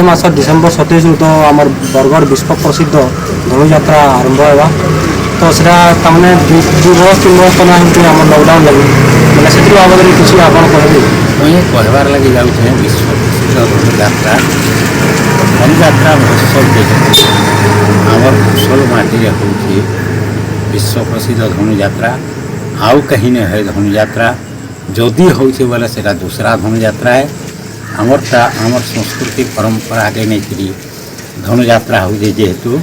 मास December 27 तो आम बरगढ़ विश्व प्रसिद्ध धनुଯାत्रा आरंभ होगा तो सेटा तमाने 2 बरस 3 बरस तो ना आम लकडाउन लगे मैंने से बाबद किसी आप कहते मुझे कहबार लगे जाऊे विश्व प्रसिद्ध धनुଯାत्रा धनुଯାत्रा महोत्सव जे आमर कुशल माटी हूँ विश्व प्रसिद्ध धनुଯାत्रा आउ कहीं नहीं है धनुଯାत्रा जदि हूँ बोले से दूसरा धनुଯାत्रा है आमर संस्कृति परंपरा आगे नहीं करी धनुଯାत्रा हूँ जेहेतु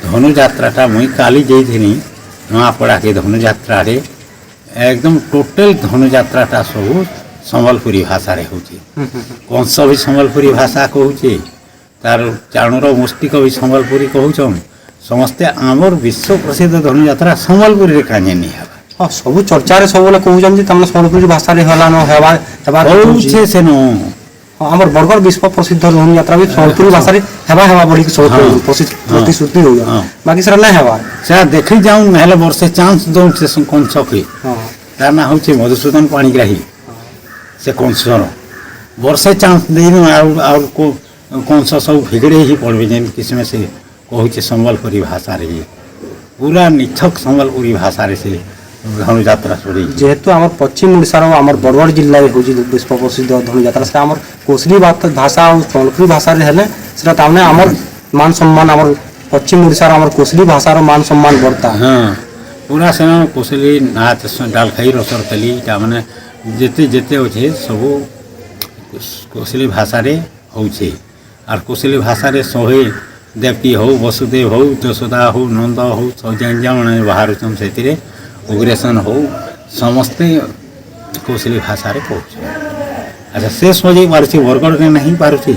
धनुଯାत्राटा मुई काली जाइनी नुआपड़ा के धनुଯାत्रा रे एकदम टोटल धनुଯାत्राटा सब संबलपुरी भाषा रे होची कंस भी संबलपुरी भाषा कहूचे तार चाणूर मुष्टिक भी संबलपुरी कहूचन समस्ते आमर विश्व प्रसिद्ध धनुଯାत्रा संबलपुरी रे काने नहीं है हाँ सब चर्चा रे सब कहूचन जे तमने संबलपुरी भाषा रे हला न हेबा होचे सेनो आमर बरगढ़ विश्व प्रसिद्ध धनुଯାत्रा भी संबलपुरी भाषा रे हेबा बड़ी प्रसिद्ध प्रतिश्रुति हो बाकी सर ना हेबा से देखि जाऊं नहले वर्षे चांस दउं से कंस के तार ना होचे मधुसूदन पाणिग्राही से कंसर वर्षे चांस देनु और को कंस सब भिगड़े ही पड़बे जेन किस्म से कहूचे संबलपुरी भाषा रे पूरा निछक संबलपुरी भाषा रे से धनुଯାत्रा छोड़ी जेहेतु आम पश्चिम ओडिशार आम बरगढ़ जिले में हूँ विश्व प्रसिद्ध धनुଯାत्रा से आम कोसली भाषा और संबलपुरी भाषा से आमर मान सम्मान आम पश्चिम ओडिशार आम कोसली भाषार मान सम्मान बढ़ता हाँ पूरा से कोसली नाच डालखाई रसर तली मैंने जेते जेते अच्छे सब कोसली भाषा रे होचे और कोसली भाषा रे शहे देवकी हो वसुदेव हो यशोदा हो नंद हो सब जन बाहर से उग्रेसन हो समस्ते कोसली भाषा रे कहूँ अच्छा से सजे पार्टी बरगढ़ में नहीं पार्टी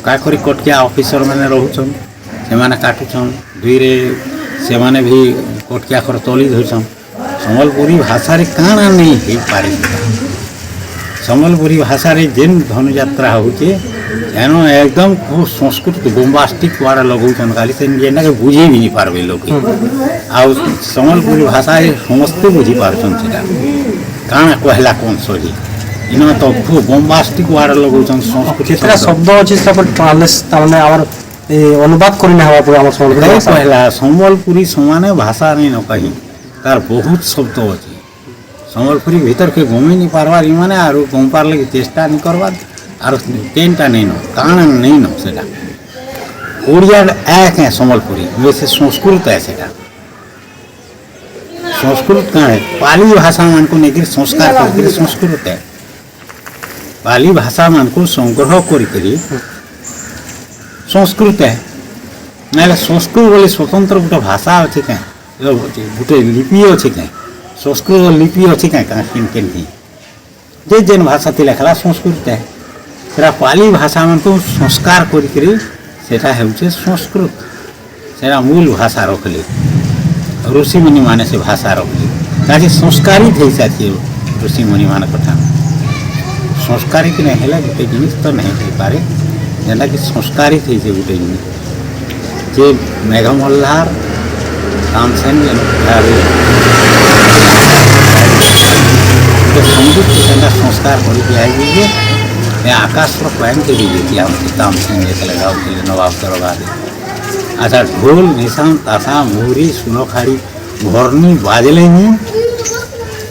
का करी कटकिया ऑफिसर मैंने रोचन से काटुन दुई से माने भी कटकिया कर तली धरछन संबलपुरी भाषा रे काना नहीं हो पारे संबलपुरी भाषा रे जेन धनुଯାत्रा होचे एन एकदम संस्कृत बोम्बास्टिक वाड़ा लगौन खाली से जेना के बुझे भी नहीं पारबे लोग आ संबलपुरी भाषा समस्ते बुझी पारछन सेटा काना कहला कौन सही इन तो खूब बोम्बास्टिक वाड़ा लगौन संस्कृत केतरा शब्द अछि से पर ट्रांसलेट ताने हमर अनुवाद करने हवा पूरा हमर संबलपुरी कहला संबलपुरी समान भाषा नहीं न कहीं तार बहुत शब्द अछि संबलपुरी भीतर के घूमी नहीं पारबार माने आर घूम पार लगे चेष्टा नहीं करबार आर केनटा नहीं न काना नहीं न सेटा ओडिया एक है संबलपुरी वैसे संस्कृत है सेटा संस्कृत का है पाली भाषा मान को नहीं संस्कार करके संस्कृत है पाली भाषा मान को संग्रह करी संस्कृत है ना संस्कृत बोले स्वतंत्र गोटे भाषा अच्छे क्या गोटे लिपि अच्छे क्या संस्कृत लिपि अच्छे क्या केन जे जेन भाषा थी लेखला संस्कृत है सेटा पाली भाषा मान को संस्कार करी सेटा होचे संस्कृत सेटा मूल भाषा रखले ऋषि मुनि माने से भाषा रखले ताकि संस्कारित हो साथी ऋषि मुनि मान कथा संस्कारित नहीं है गोटे जिनिस तो नहीं हो पारे जेना कि संस्कारित हो गोटे जिनिस जे मेघ मल्हार तानसेन संगीत संस्कार करके आकाश पैन के भी तामसेन गाँव नवाब दरबार अच्छा ढोल निशान ताशा मुहरी सुनखाड़ी घरनी बाजले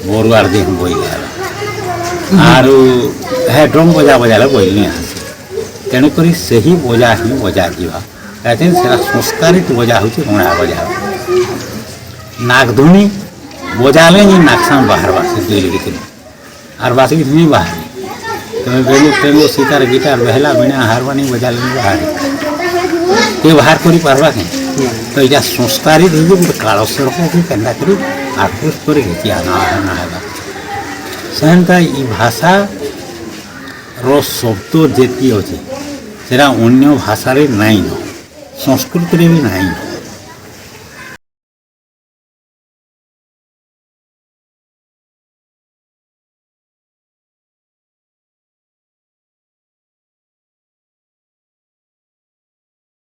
बरुआर देख बोले आर है ड्रम बजा बजाले बोलने आसे तेणुक से ही बजा ही बजा जा कहते संस्कारित बजा हूँ गणा बजा नागधुनी बजाले नाकसाम बाहर बासे दुई लगे आर बास नहीं बाहर तुम्हें बेलू टेंगो सीतार गिटार बहला बिना हारमोनी बजा लेने बाहर ये बाहर करी पारबा के तो ये संस्कारित हो गोटे कालसर्प भी केन्दा करी आकृष्ट कर घिची आना है सेनता ये भाषा रो शब्द जेती अच्छे से अन्य भाषा रे नाई न संस्कृत रे भी नाई न